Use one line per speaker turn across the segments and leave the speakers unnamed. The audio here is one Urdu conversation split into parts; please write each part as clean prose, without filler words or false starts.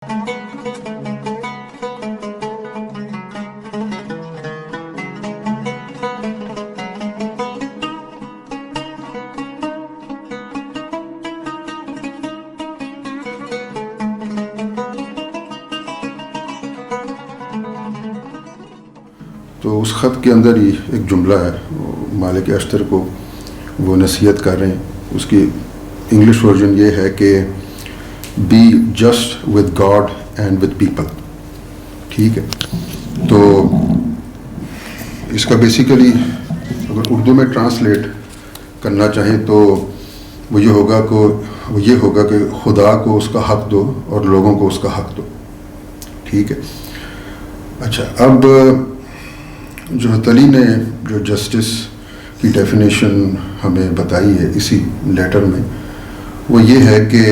تو اس خط کے اندر ہی ایک جملہ ہے، مالک اشتر کو وہ نصیحت کر رہے ہیں. اس کی انگلش ورژن یہ ہے کہ be just with God and with people. ٹھیک ہے، تو اس کا بیسیکلی اگر اردو میں ٹرانسلیٹ کرنا چاہیں تو وہ یہ ہوگا کہ خدا کو اس کا حق دو اور لوگوں کو اس کا حق دو. ٹھیک ہے. اچھا، اب جو تلی نے جو جسٹس کی ڈیفینیشن ہمیں بتائی ہے اسی لیٹر میں، وہ یہ ہے کہ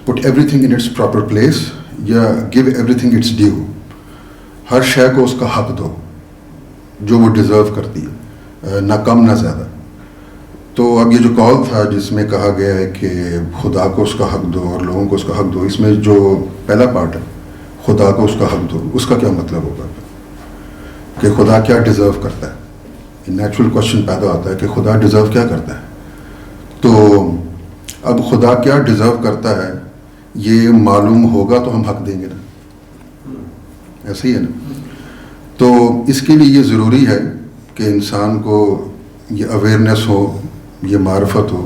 put everything in its proper place یا give everything its due. ہر شے کو اس کا حق دو جو وہ ڈیزرو کرتی ہے، نہ کم نہ زیادہ. تو اب یہ جو کال تھا جس میں کہا گیا ہے کہ خدا کو اس کا حق دو اور لوگوں کو اس کا حق دو، اس میں جو پہلا پارٹ ہے خدا کو اس کا حق دو، اس کا کیا مطلب ہوگا کہ خدا کیا ڈیزرو کرتا ہے؟ نیچرل کوشچن پیدا ہوتا ہے کہ خدا ڈیزرو کیا کرتا ہے. تو اب خدا کیا ڈیزرو کرتا ہے یہ معلوم ہوگا تو ہم حق دیں گے نا، ایسے ہی ہے نا. تو اس کے لیے یہ ضروری ہے کہ انسان کو یہ اویئرنیس ہو، یہ معرفت ہو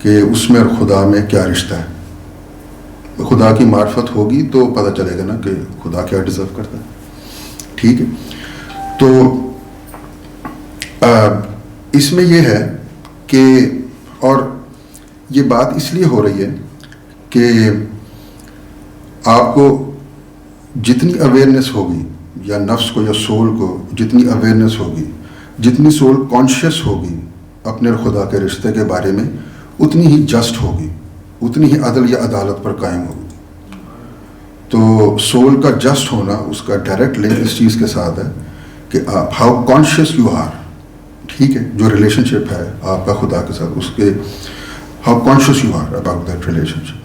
کہ اس میں اور خدا میں کیا رشتہ ہے. خدا کی معرفت ہوگی تو پتہ چلے گا نا کہ خدا کیا ڈیزرو کرتا ہے. ٹھیک ہے. تو اس میں یہ ہے کہ، اور یہ بات اس لیے ہو رہی ہے کہ آپ کو جتنی اویئرنیس ہوگی یا نفس کو یا سول کو جتنی اویئرنیس ہوگی، جتنی سول کانشیس ہوگی اپنے اور خدا کے رشتے کے بارے میں، اتنی ہی جسٹ ہوگی، اتنی ہی عدل یا عدالت پر قائم ہوگی. تو سول کا جسٹ ہونا اس کا ڈائریکٹ لنک اس چیز کے ساتھ ہے کہ آپ ہاؤ کانشیس یو آر. ٹھیک ہے، جو ریلیشن شپ ہے آپ کا خدا کے ساتھ، اس کے how conscious you are about that relationship.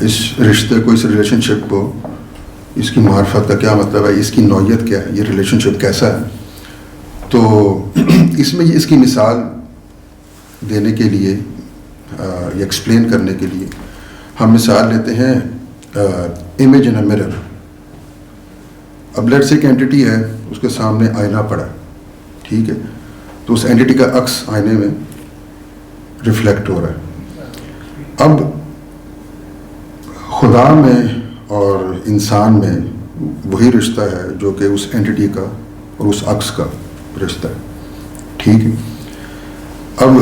اس رشتے کو، اس ریلیشن شپ کو، اس کی معرفت کا کیا مطلب ہے، اس کی نوعیت کیا ہے، یہ ریلیشن شپ کیسا ہے. تو اس میں اس کی مثال دینے کے لیے یا ایکسپلین کرنے کے لیے ہم مثال لیتے ہیں امیج ان اے مرر. اب لیٹس ایک اینٹی ہے، اس کے سامنے آئینہ پڑا. ٹھیک ہے، تو اس اینٹی کا عکس آئینے میں ریفلیکٹ ہو رہا ہے. اب خدا میں اور انسان میں وہی رشتہ ہے جو کہ اس اینٹی کا اور اس عکس کا رشتہ ہے. ٹھیک ہے. اب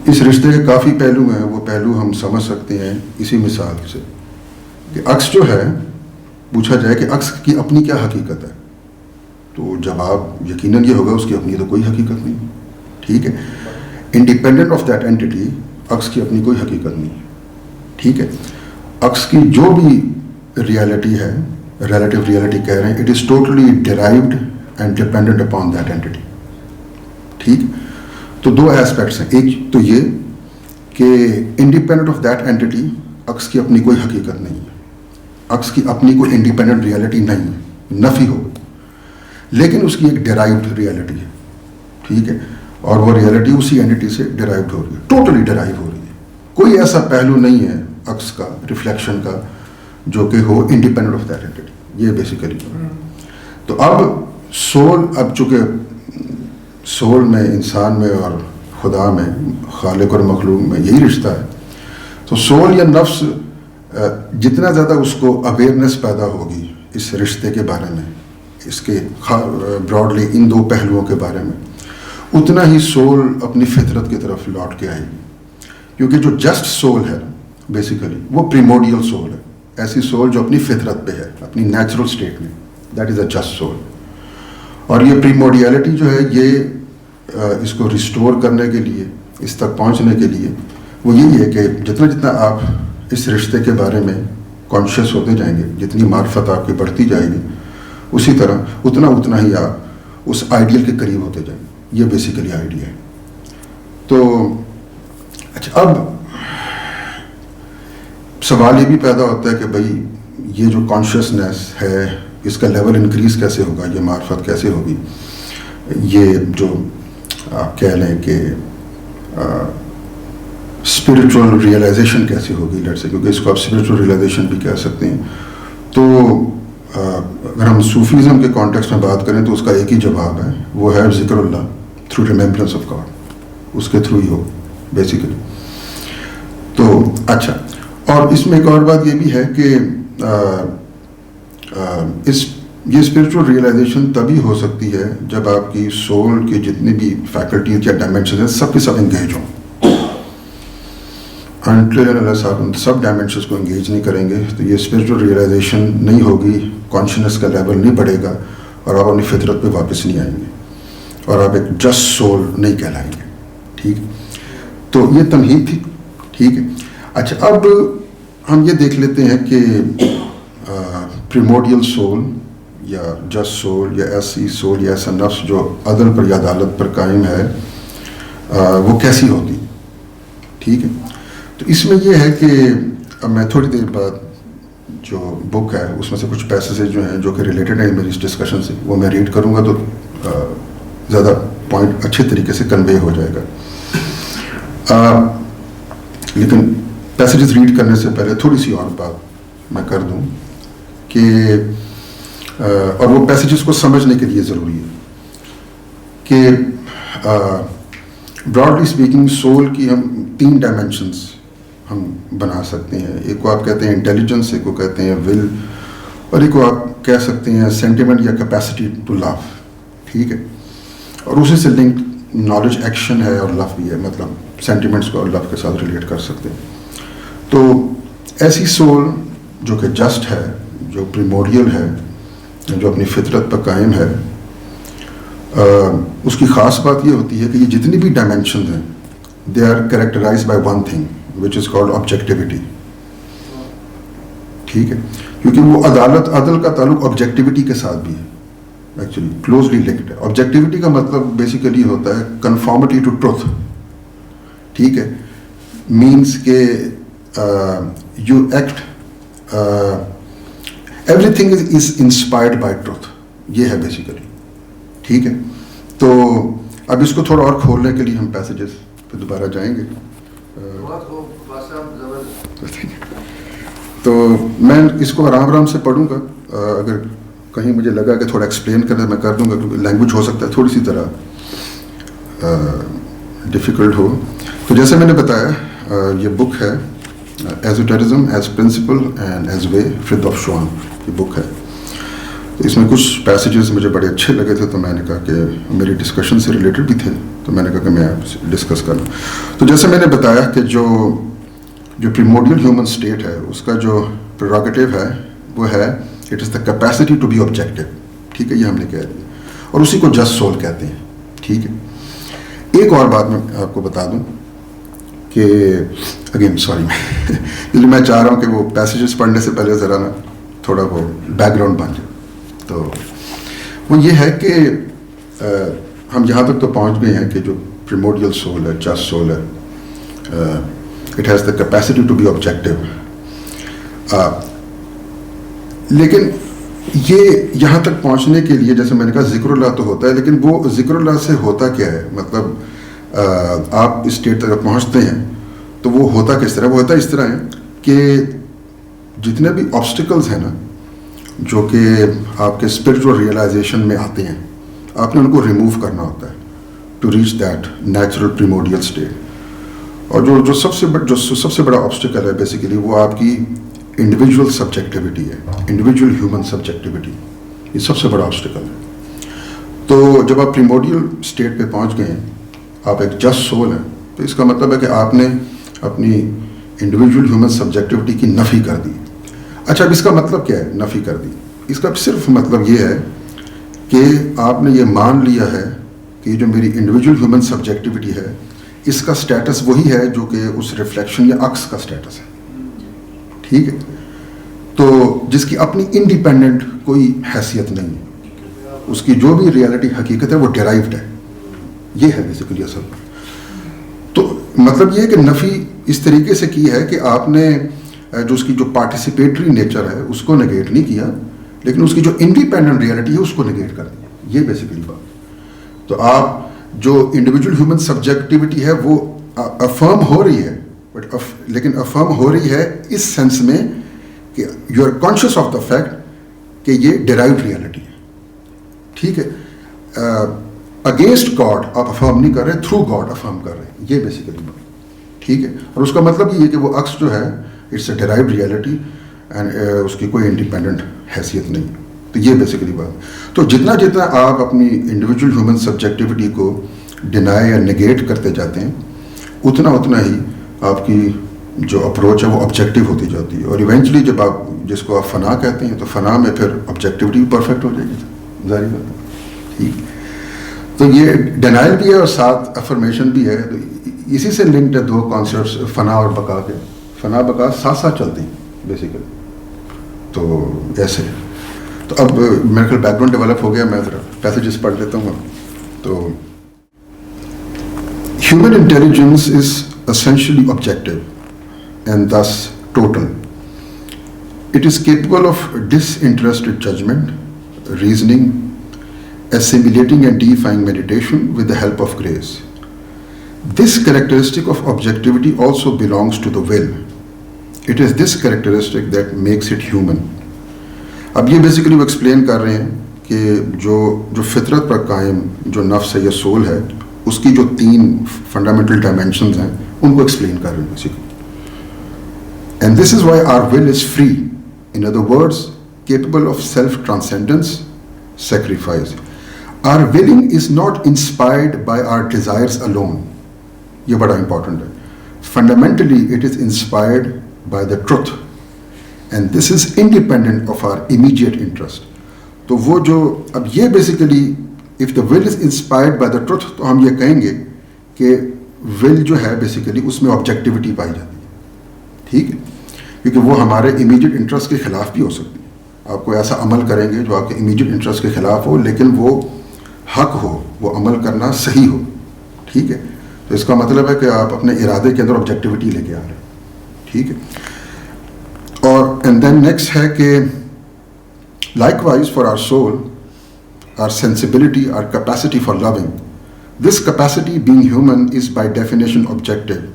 اس رشتے کے کافی پہلو ہیں، وہ پہلو ہم سمجھ سکتے ہیں اسی مثال سے کہ عکس جو ہے، پوچھا جائے کہ عکس کی اپنی کیا حقیقت ہے، تو جواب یقیناً یہ ہوگا اس کی اپنی تو کوئی حقیقت نہیں. ٹھیک ہے. انڈیپینڈنٹ آف دیٹ اینٹی عکس کی اپنی کوئی حقیقت نہیں. ٹھیک ہے. عکس کی جو بھی ریالٹی ہے، ریلیٹیو ریالٹی کہہ رہے ہیں، it is totally derived and dependent upon that entity. ٹھیک. تو دو ایسپیکٹس ہیں. ایک تو یہ کہ انڈیپینڈنٹ آف دیٹ اینٹی عکس کی اپنی کوئی حقیقت نہیں ہے، عکس کی اپنی کوئی انڈیپینڈنٹ ریالٹی نہیں ہے، نفی ہو، لیکن اس کی ایک ڈیرائیوڈ ریالٹی ہے. ٹھیک ہے. اور وہ ریالٹی اسی اینٹی سے ڈیرائیوڈ ہو رہی ہے، ٹوٹلی ڈیرائیو ہو رہی ہے. کوئی ایسا پہلو نہیں ہے عکس کا، ریفلیکشن کا، جو کہ ہو انڈیپینڈنٹ آف دیٹ اینٹی. یہ بیسیکلی. تو اب سول، اب چونکہ سول میں، انسان میں اور خدا میں، خالق اور مخلوق میں یہی رشتہ ہے، تو سول یا نفس جتنا زیادہ اس کو اویئرنیس پیدا ہوگی اس رشتے کے بارے میں، اس کے براڈلی ان دو پہلوؤں کے بارے میں، اتنا ہی سول اپنی فطرت کی طرف لوٹ کے آئے گی. کیونکہ جو جسٹ سول ہے بیسیکلی وہ پریموڈیل سول ہے، ایسی سول جو اپنی فطرت پہ ہے، اپنی نیچرل سٹیٹ میں، that is a just civil. اور یہ پریموڈیالٹی جو ہے، یہ اس کو ریسٹور کرنے کے لیے، اس تک پہنچنے کے لیے، وہ یہی ہے کہ جتنا جتنا آپ اس رشتے کے بارے میں کانشیس ہوتے جائیں گے، جتنی معرفت آپ کی بڑھتی جائے گی، اسی طرح اتنا ہی آپ اس آئیڈیل کے قریب ہوتے جائیں گے. یہ بیسیکلی آئیڈیا ہے. تو اچھا، اب سوال یہ بھی پیدا ہوتا ہے کہ بھائی یہ جو کانشیسنیس ہے اس کا لیول انکریز کیسے ہوگا, یہ معرفت کیسے ہوگی, یہ جو آپ کہہ لیں کہ اسپرچول ریئلائزیشن کیسے ہوگی لیٹ سے, کیونکہ اس کو آپ اسپرچول ریئلائزیشن بھی کہہ سکتے ہیں. تو اگر ہم صوفیزم کے کانٹیکسٹ میں بات کریں تو اس کا ایک ہی جواب ہے, وہ ہے ذکر اللہ تھرو ریمیمبرنس آف گاڈ, اس کے تھرو ہی ہو بیسیکلی. تو اچھا, اور اس میں ایک اور بات یہ بھی ہے کہ یہ اسپرچول ریئلائزیشن تبھی ہو سکتی ہے جب آپ کی سول کی جتنی بھی فیکلٹیز یا ڈائمینشنز ہیں سب کے سب انگیج ہوں. اللہ صاحب سب ڈائمینشنز کو انگیج نہیں کریں گے تو یہ اسپرچول ریئلائزیشن نہیں ہوگی, کانشیسنس کا لیول نہیں بڑھے گا, اور آپ اپنی فطرت پہ واپس نہیں آئیں گے, اور آپ ایک جسٹ سول نہیں کہلائیں گے. ٹھیک, تو یہ تمہید تھی. ٹھیک ہے. اچھا, اب ہم یہ دیکھ لیتے ہیں کہ پریموڈیل سول یا جسٹ سول یا ایسی سول یا ایسا نفس جو عدل پر یا عدالت پر قائم ہے وہ کیسی ہوتی. ٹھیک ہے. تو اس میں یہ ہے کہ اب میں تھوڑی دیر بعد جو بک ہے اس میں سے کچھ پیسیجز جو ہیں جو کہ ریلیٹڈ ہیں میری اس ڈسکشن سے, وہ میں ریڈ کروں گا تو زیادہ پوائنٹ اچھے طریقے سے کنوے ہو جائے گا. لیکن پیسیجز ریڈ کرنے سے پہلے تھوڑی سی اور بات میں کر دوں کہ اور وہ پیسیجز کو سمجھنے کے لیے ضروری ہے کہ براڈلی اسپیکنگ سول کی ہم 3 ڈائمینشنز ہم بنا سکتے ہیں. ایک کو آپ کہتے ہیں انٹیلیجنس, ایک کو کہتے ہیں ول, اور ایک کو آپ کہہ سکتے ہیں سینٹیمنٹ یا کیپیسٹی ٹو لو. ٹھیک ہے. اور اسی سے لنک نالج ایکشن ہے اور لو بھی ہے, مطلب سینٹیمنٹس کو اور لو کے ساتھ ریلیٹ کر سکتے ہیں. تو ایسی سول جو کہ جسٹ ہے, جو پریموڈیل ہے, جو اپنی فطرت پر قائم ہے, اس کی خاص بات یہ ہوتی ہے کہ یہ جتنی بھی ڈائمینشنز ہیں they are characterize by one thing which is called objectivity. ٹھیک ہے. کیونکہ وہ عدل کا تعلق آبجیکٹیوٹی کے ساتھ بھی ہے, ایکچولی کلوزلی لنکڈ ہے. آبجیکٹیوٹی کا مطلب بیسیکلی ہوتا ہے کنفارمٹی ٹو ٹروتھ. ٹھیک ہے. مینس کہ you act every thing is inspired by truth, یہ ہے بیسیکلی. ٹھیک ہے. تو اب اس کو تھوڑا اور کھولنے کے لیے ہم پیسیجز پہ دوبارہ جائیں گے. تو میں اس کو آرام آرام سے پڑھوں گا, اگر کہیں مجھے لگا کہ تھوڑا ایکسپلین کرنا میں کر دوں گا, کیونکہ لینگویج ہو سکتا ہے تھوڑی سی طرح ڈیفیکلٹ ہو. تو جیسے میں نے بتایا یہ بک ہے esoterism as principle and as way, Frithjof Schuon کی بک ہے. تو اس میں کچھ پیسیجز مجھے بڑے اچھے لگے تھے, تو میں نے کہا کہ میری ڈسکشن سے ریلیٹڈ بھی تھے, تو میں نے کہا کہ میں آپ سے ڈسکس کر لوں. تو جیسے میں نے بتایا کہ جو پریموڈیل ہیومن اسٹیٹ ہے اس کا جو پریروگیٹو ہے وہ ہے it is the capacity to be objective. ٹھیک ہے, یہ ہم نے کہہ دیا, اور اسی کو جسٹ سول کہتے ہیں. ٹھیک ہے. ایک اور بات میں آپ کو بتا دوں کہ اگین سوری میں چاہ رہا ہوں کہ وہ پیسیجز پڑھنے سے پہلے ذرا نا تھوڑا وہ بیک گراؤنڈ بن جائے. تو وہ یہ ہے کہ ہم یہاں تک تو پہنچ گئے ہیں کہ جو پریموڈیل سول ہے, جسٹ سول ہے, it has the capacity to be objective. لیکن یہ یہاں تک پہنچنے کے لیے جیسے میں نے کہا ذکر اللہ تو ہوتا ہے, لیکن وہ ذکر اللہ سے ہوتا کیا ہے, مطلب آپ اسٹیٹ تک پہنچتے ہیں تو وہ ہوتا کس طرح, وہ ہوتا اس طرح ہے کہ جتنے بھی آبسٹیکلز ہیں نا جو کہ آپ کے اسپرچول ریئلائزیشن میں آتے ہیں, آپ نے ان کو ریموو کرنا ہوتا ہے to reach that natural primordial state. اور جو سب سے بڑا آبسٹیکل ہے بیسیکلی وہ آپ کی انڈیویجول سبجیکٹیوٹی ہے, انڈیویجول ہیومن سبجیکٹیوٹی, یہ سب سے بڑا آبسٹیکل ہے. تو جب آپ پریموڈیل اسٹیٹ پہ پہنچ گئے ہیں, آپ ایک جسٹ سول ہیں, تو اس کا مطلب ہے کہ آپ نے اپنی انڈیویجول ہیومن سبجیکٹیوٹی کی نفی کر دی. اچھا, اب اس کا مطلب کیا ہے نفی کر دی؟ اس کا صرف مطلب یہ ہے کہ آپ نے یہ مان لیا ہے کہ جو میری انڈیویجول ہیومن سبجیکٹیوٹی ہے اس کا سٹیٹس وہی ہے جو کہ اس ریفلیکشن یا عکس کا سٹیٹس ہے. ٹھیک ہے. تو جس کی اپنی انڈیپینڈنٹ کوئی حیثیت نہیں ہے, اس کی جو بھی ریالٹی حقیقت ہے وہ ڈیرائیوڈ ہے. یہ ہے بیسیکلی اصل. تو مطلب یہ ہے کہ نفی اس طریقے سے کی ہے کہ آپ نے جو اس کی جو پارٹیسپیٹری نیچر ہے اس کو نگیٹ نہیں کیا, لیکن اس کی جو انڈیپینڈنٹ ریئلٹی ہے اس کو نگیٹ کر دیا. یہ بیسیکلی بات. تو آپ جو انڈیویجول ہیومن سبجیکٹیوٹی ہے وہ افرم ہو رہی ہے, بٹ لیکن افرم ہو رہی ہے اس سینس میں کہ you are conscious of the fact کہ یہ ڈیرائیوڈ ریئلٹی ہے. ٹھیک ہے, اگینسٹ گاڈ آپ افرم نہیں کر رہے, تھرو گاڈ افرم کر رہے ہیں. یہ بیسیکلی بات. ٹھیک ہے, اور اس کا مطلب یہ ہے کہ وہ عکس جو ہے it's a derived reality and اس کی کوئی انڈیپینڈنٹ حیثیت نہیں. تو یہ بیسیکلی بات. تو جتنا جتنا آپ اپنی انڈیویجول ہیومن سبجیکٹیوٹی کو ڈینائی یا نگیٹ کرتے جاتے ہیں, اتنا اتنا ہی آپ کی جو اپروچ ہے وہ آبجیکٹیو ہوتی جاتی ہے, اور ایونچولی جب آپ جس کو آپ فنا کہتے ہیں تو فنا میں پھر آبجیکٹیوٹی بھی پرفیکٹ ہو جائے گی, ظاہر بات ہے. ٹھیک, تو یہ ڈینائل بھی ہے اور ساتھ افرمیشن بھی ہے. تو اسی سے لنکڈ ہے دو کانسیپٹس فنا اور بقا کے. فنا بقا ساتھ ساتھ چلتی ہیں بیسیکلی. تو ایسے تو اب میرے خیال بیک گراؤنڈ ڈیولپ ہو گیا, میں ذرا پیسیجز پڑھ لیتا ہوں. تو human intelligence is essentially objective and thus total. It is capable of disinterested judgment, reasoning, assimilating and deifying meditation with the help of grace. This characteristic of objectivity also belongs to the will. It is this characteristic that makes it human. اب یہ بیسیکلی وہ ایکسپلین کر رہے ہیں کہ جو فطرت پر قائم جو نفس ہے یا سول ہے, اس کی جو 3 فنڈامنٹل ڈائمینشنز ہیں ان کو ایکسپلین کر رہے ہیں basically. And this is why our will is free, in other words capable of self transcendence, sacrifice. Our willing is not inspired by our desires alone. یہ بڑا امپورٹنٹ ہے. Fundamentally it is inspired by the truth, and this is independent of our immediate interest. تو وہ جو اب یہ basically if the will is inspired by the truth, تو ہم یہ کہیں گے کہ will جو ہے بیسیکلی اس میں آبجیکٹیوٹی پائی جاتی ہے. ٹھیک ہے, کیونکہ وہ ہمارے امیجیٹ انٹرسٹ کے خلاف بھی ہو سکتی ہے. آپ کوئی ایسا عمل کریں گے جو آپ کے امیجیٹ انٹرسٹ کے خلاف ہو, لیکن وہ حق ہو, وہ عمل کرنا صحیح ہو. ٹھیک ہے, تو اس کا مطلب ہے کہ آپ اپنے ارادے کے اندر آبجیکٹیوٹی لے کے آ رہے ہیں. ٹھیک ہے, اور اینڈ دین نیکسٹ ہے کہ likewise for our soul, our sensibility, our capacity for loving. This capacity, being human, is by definition objective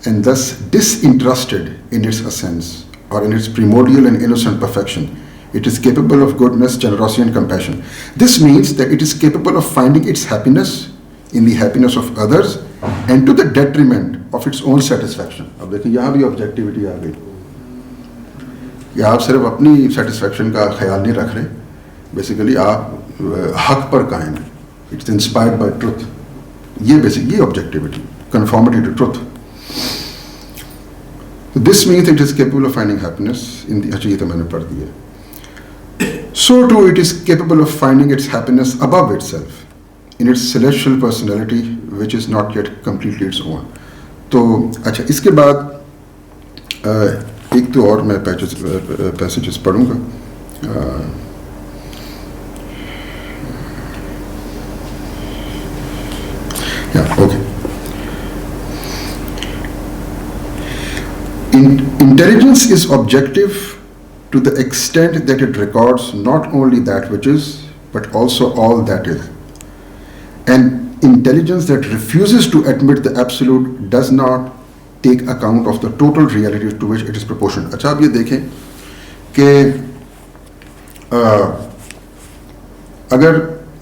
and thus disinterested in its essence or in its primordial and innocent perfection. It is capable of goodness, generosity and compassion. This means that it is capable of finding its happiness in the happiness of others and to the detriment of its own satisfaction. اب دیکھیں یہاں بھی objectivity آ گئی کہ آپ صرف اپنی satisfaction کا خیال نہیں رکھ رہے, بیسیکلی آپ حق پر قائم ہے. It's inspired by truth. یہ بیسک یہ objectivity, conformity to truth. This means it is capable of finding happiness in the, اچھا یہ تو میں نے پڑھ دیا. So to it is capable of finding its happiness above itself in its celestial personality which is not yet completely its own. تو اچھا اس کے بعد ایک تو اور میں پیسیجز پڑھوں گا. Okay. Intelligence is objective to the extent that it records not only that which is, but also all that is. And intelligence that refuses to admit the absolute does not take account of the total reality to which it is proportionate. اچھا آپ یہ دیکھیں کہ اگر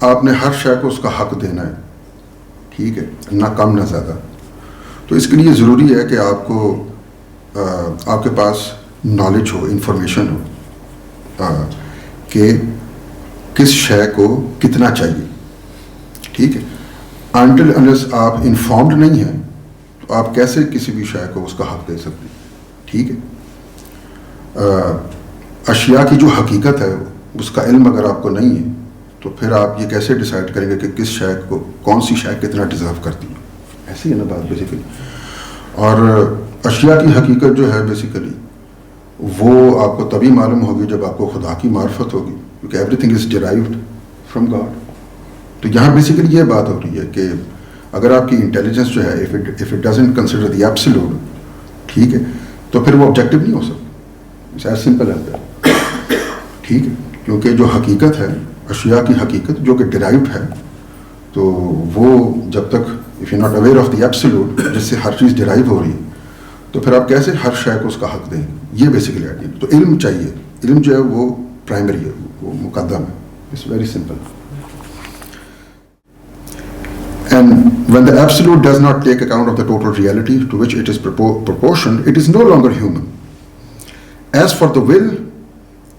آپ نے ہر شے کو اس کا حق دینا ہے, ٹھیک ہے, نہ کم نہ زیادہ, تو اس کے لیے ضروری ہے کہ آپ کو آپ کے پاس نالج ہو, انفارمیشن ہو کہ کس شے کو کتنا چاہیے. ٹھیک ہے, انٹل انلیس آپ انفارمڈ نہیں ہیں تو آپ کیسے کسی بھی شے کو اس کا حق دے سکتے ہیں. ٹھیک ہے, اشیاء کی جو حقیقت ہے اس کا علم اگر آپ کو نہیں ہے تو پھر آپ یہ کیسے ڈیسائیڈ کریں گے کہ کس شے کو کون سی شے کتنا ڈیزرو کرتی ہے. ایسی ہے نا بات بیسیکلی. اور اشیاء کی حقیقت جو ہے بیسیکلی وہ آپ کو تبھی معلوم ہوگی جب آپ کو خدا کی معرفت ہوگی, کیونکہ every thing is derived from God. تو یہاں بیسیکلی یہ بات ہو رہی ہے کہ اگر آپ کی انٹیلیجنس جو ہے if it doesn't consider the absolute, ٹھیک ہے, تو پھر وہ آبجیکٹو نہیں ہو سکتا. As simple as that. ٹھیک ہے, کیونکہ جو حقیقت ہے, اشیاء کی حقیقت جو کہ ڈرائیوڈ ہے, تو وہ جب تک if you not aware of the absolute, جس سے ہر چیز ڈرائیو ہو رہی ہے, تو پھر آپ کیسے ہر شے کو اس کا حق دیں گے. یہ بیسیکلی آئیڈیا. تو علم چاہیے, علم جو ہے وہ پرائمری ہے, وہ مقدم ہے. It's very simple. And when the absolute does not take account of the total reality to which it is proportioned, it is no longer human. As for the will,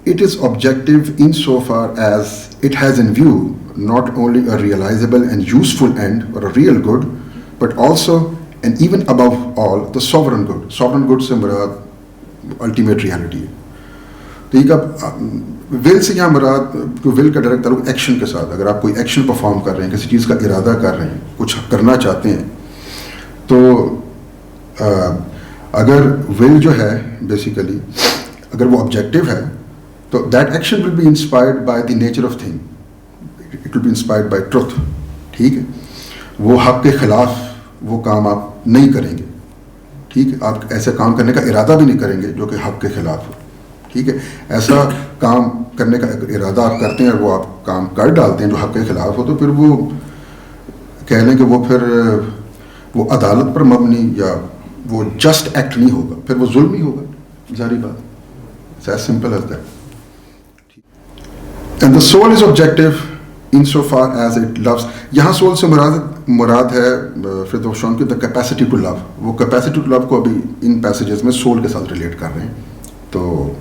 it is objective insofar as it has in view not only a realizable and useful end or a real good, but also and even above all the sovereign good. Sovereign good سے مراد ultimate reality ہے. ٹھیک ہے. ول سے یہاں مراد, ول کا ڈائریکٹ تعلق ایکشن کے ساتھ. اگر آپ کوئی ایکشن پرفارم کر رہے ہیں, کسی چیز کا ارادہ کر رہے ہیں, کچھ کرنا چاہتے ہیں, تو اگر ول جو ہے بیسیکلی اگر وہ آبجیکٹو ہے, تو that action will be inspired by the nature of thing. It will be inspired by truth. ٹھیک ہے. وہ حق کے خلاف وہ کام آپ نہیں کریں گے. ٹھیک ہے. آپ ایسے کام کرنے کا ارادہ بھی نہیں کریں گے جو کہ حق کے خلاف ہو. ٹھیک ہے. ایسا کام کرنے کا ارادہ آپ کرتے ہیں اور وہ آپ کام کر ڈالتے ہیں جو حق کے خلاف ہو, تو پھر وہ کہہ لیں کہ وہ پھر وہ عدالت پر مبنی یا وہ جسٹ ایکٹ نہیں ہوگا, پھر وہ ظلم ہی ہوگا. ظاہری بات. It's as simple as that. And the soul is objective insofar as it loves. یہاں soul سے مراد ہے فردوشان کی the capacity to love. وہ capacity to love کو ابھی ان passages میں soul کے ساتھ ریلیٹ کر رہے ہیں, تو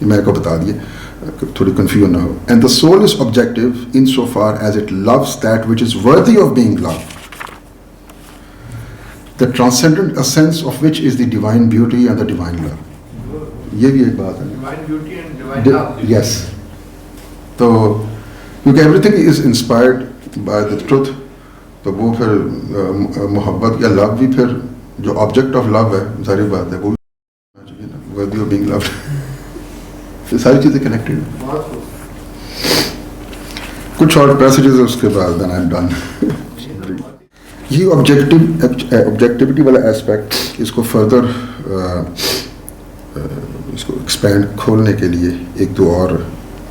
یہ میں کو بتا دیے تھوڑی کنفیوژن نہ ہو. And the soul is objective insofar as it loves that which is worthy of being loved. The transcendent essence of which is the divine beauty and the divine love. یہ بھی ایک بات ہے. Divine beauty and divine love. Yes. تو کیونکہ every thing is inspired by the truth, تو وہ پھر محبت یا لو بھی پھر جو آبجیکٹ آف لو ہے, ظاہری بات ہے وہ worthy of being loved. ساری چیزیں کنیکٹڈ ہیں. کچھ اور پیسیجز اس کے بعد then I'm done. یہ آبجیکٹیوٹی والا ایسپیکٹ, اس کو فردر اس کو ایکسپینڈ کھولنے کے لیے ایک دو اور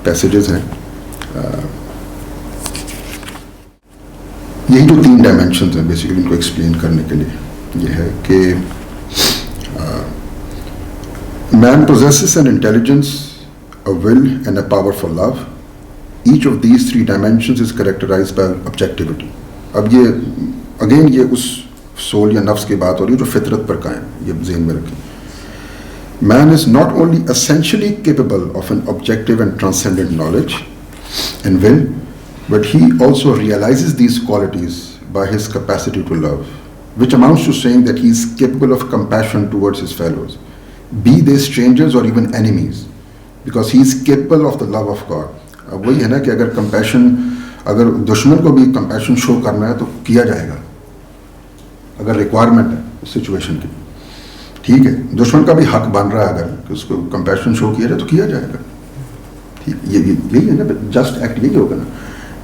پیسیجز ہیں. یہی جو 3 ڈائمینشنز ہیں بیسیکلی ان کو ایکسپلین کرنے کے لیے یہ ہے کہ man possesses an intelligence, a will and a power for love. Each of these 3 dimensions is characterized by objectivity. اب یہ اگین یہ اس سول یا نفس کی بات ہو رہی ہے جو فطرت پر قائم, یہ ذہن میں رکھیں. Man is not only essentially capable of an objective and transcendent knowledge and will, but he also realizes these qualities by his capacity to love, which amounts to saying that he is capable of compassion towards his fellows, be they strangers or even enemies, because he is capable of the love of God. اب وہی ہے نا کہ اگر کمپیشن, اگر دشمن کو بھی کمپیشن شو کرنا ہے تو کیا جائے گا اگر ریکوائرمنٹ ہے اس سچویشن کی. ٹھیک ہے. دشمن کا بھی حق بن رہا ہے اگر کہ اس کو کمپیشن شو کیا جائے تو کیا جائے گا. ٹھیک, یہی ہے نا جسٹ ایکٹ, یہی ہوگا نا.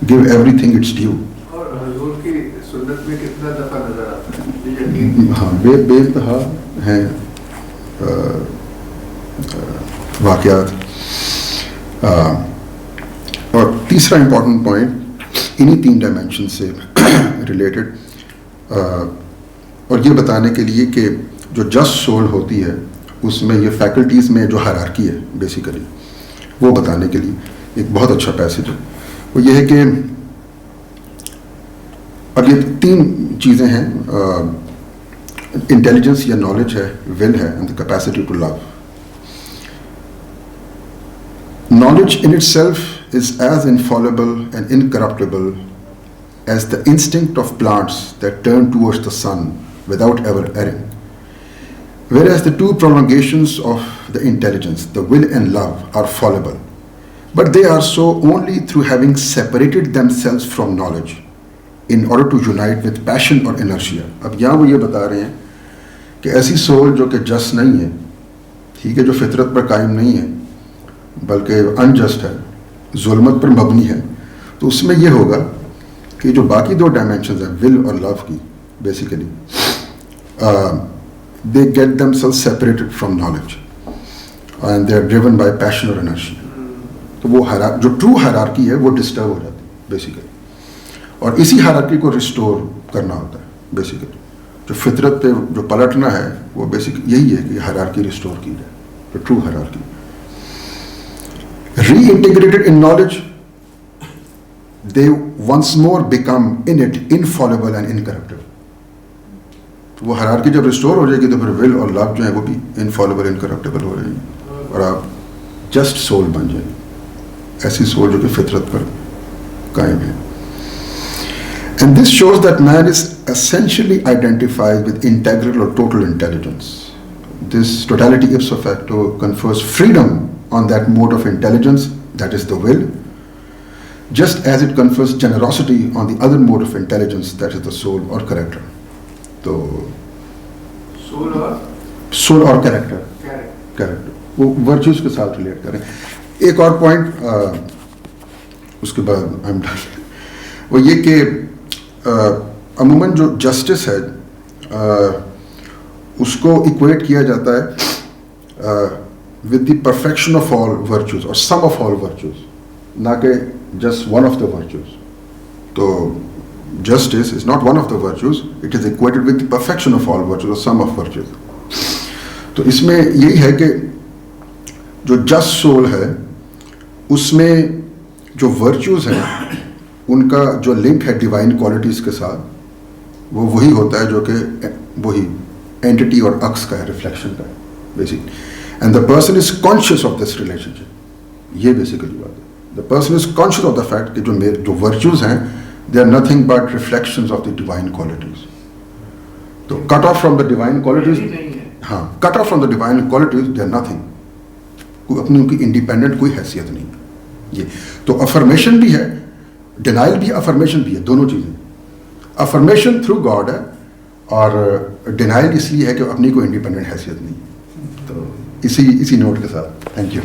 Give everything its due.
اور حضور کی سنت میں کتنا دفعہ نظر آتا ہے.
ہاں, بے انتہا ہیں واقعات. اور تیسرا امپورٹنٹ پوائنٹ انہی 3 ڈائمینشن سے ریلیٹڈ, اور یہ بتانے کے لیے کہ جو جسٹ سول ہوتی ہے اس میں یہ فیکلٹیز میں جو ہائرارکی ہے بیسیکلی, وہ بتانے کے لیے ایک بہت اچھا پیسیج ہے. وہ یہ ہے کہ اب یہ 3 چیزیں ہیں, انٹیلیجنس یا نالج ہے, ول ہے, and the capacity to love. Knowledge in itself is as infallible and incorruptible as the instinct of plants that turn towards the sun without ever erring. Whereas the 2 prolongations of the intelligence, the will and love, are fallible. But they are so only through having separated themselves from knowledge in order to unite with passion or inertia. اب یہاں وہ یہ بتا رہے ہیں کہ ایسی سول جو کہ جس نہیں ہے, ٹھیک ہے, جو فطرت پر قائم نہیں ہے بلکہ انجسٹ ہے, ظلمت پر مبنی ہے, تو اس میں یہ ہوگا کہ جو باقی 2 ڈائمینشنز ہیں ول اور لو کی, basically they get themselves separated from knowledge and they are driven by passion or inertia. تو وہ جو ٹرو ہائرارکی ہے وہ ڈسٹرب ہو جاتی ہے بیسیکلی, اور اسی ہائرارکی کو ریسٹور کرنا ہوتا ہے بیسیکلی. جو فطرت پہ جو پلٹنا ہے وہ بیسک یہی ہے کہ ہائرارکی ریسٹور کی جائے, جو true hierarchy. Reintegrated in knowledge they once more become in it infallible and incorruptible. وہ ہائرارکی جب ریسٹور ہو جائے گی تو پھر ول اور لو جو ہے وہ بھی انفالبل انکرپٹیبل ہو رہی ہیں اور آپ جسٹ سول بن جائیں, ایسی سول جو کہ فطرت پر قائم ہے. And this shows that man is essentially identified with integral or total intelligence. This totality ipso facto confers freedom on that mode of intelligence, that is the will, just as it confers generosity on the other mode of intelligence, that is the soul or character. تو سول اور کریکٹر وہ ورچوز کے ساتھ ریلیٹ کریں. ایک اور پوائنٹ اس کے بعد آئی ایم ڈن, وہ یہ کہ عموماً جو جسٹس ہے اس کو ایکویٹ کیا جاتا ہے with the perfection of all virtues اور سم آف آل ورچوز, نہ کہ just one of the virtues. So justice is not one of the virtues, it is equated with the perfection of all virtues or sum of virtues. تو اس میں یہی ہے کہ جو just soul ہے اس میں جو virtues ہیں ان کا جو لنک ہے ڈیوائن کوالٹیز کے ساتھ وہ وہی ہوتا ہے جو کہ وہی اینٹی اور عکس کا ہے, ریفلیکشن کا ہے basically. And the person is conscious of this relationship, یہ بیسیکلی بات ہے. The person is conscious of the fact کہ جو virtues ہیں they are nothing but reflections of the divine qualities. تو cut off from the divine qualities, ہاں cut off from the divine qualities they are nothing. اپنی ان کی انڈیپینڈنٹ کوئی حیثیت نہیں. یہ تو افرمیشن بھی ہے, ڈینائل بھی ہے, افرمیشن بھی ہے, دونوں چیزیں. افرمیشن تھرو گاڈ ہے اور ڈینائل اس لیے ہے کہ اپنی کوئی انڈیپینڈنٹ حیثیت نہیں. تو اسی نوٹ کے ساتھ تھینک یو.